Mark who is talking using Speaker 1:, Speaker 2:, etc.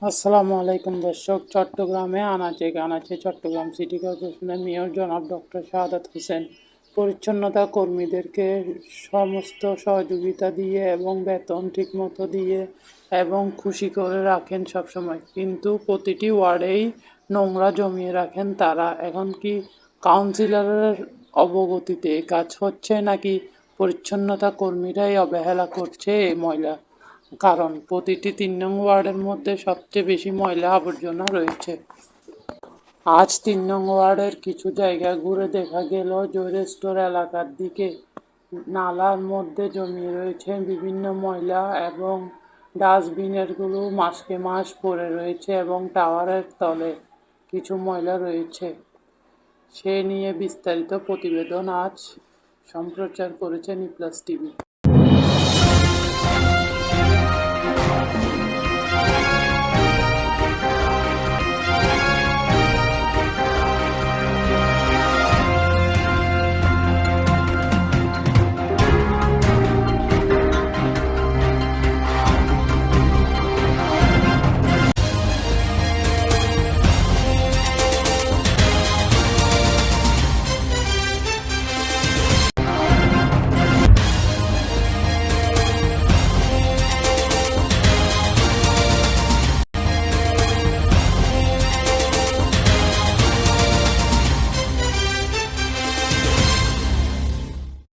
Speaker 1: আসসালামু আলাইকুম দর্শক। চট্টগ্রামে আনাচে কানাচে চট্টগ্রাম সিটি কর্পোরেশনের মেয়র জনাব ডক্টর শাহাদাত হোসেন পরিচ্ছন্নতা কর্মীদেরকে সমস্ত সহযোগিতা দিয়ে এবং বেতন ঠিকমতো দিয়ে এবং খুশি করে রাখেন সবসময়, কিন্তু প্রতিটি ওয়ার্ডেই নোংরা জমিয়ে রাখেন তারা। এখন কি কাউন্সিলরের অবগতিতে কাজ হচ্ছে নাকি পরিচ্ছন্নতা কর্মীরাই অবহেলা করছে এই ময়লা? কারণ প্রতিটি ৩ নং ওয়ার্ডের মধ্যে সবচেয়ে বেশি ময়লা আবর্জনা রয়েছে। আজ ৩ নং ওয়ার্ডের কিছু জায়গা ঘুরে দেখা গেল জয় স্টোর এলাকার দিকে নালার মধ্যে জমিয়ে রয়েছে বিভিন্ন ময়লা এবং ডাস্টবিনেরগুলো মাসকে মাস পড়ে রয়েছে এবং টাওয়ারের তলে কিছু ময়লা রয়েছে। সে নিয়ে বিস্তারিত প্রতিবেদন আজ সম্প্রচার করেছে নিপ্লাস টিভি।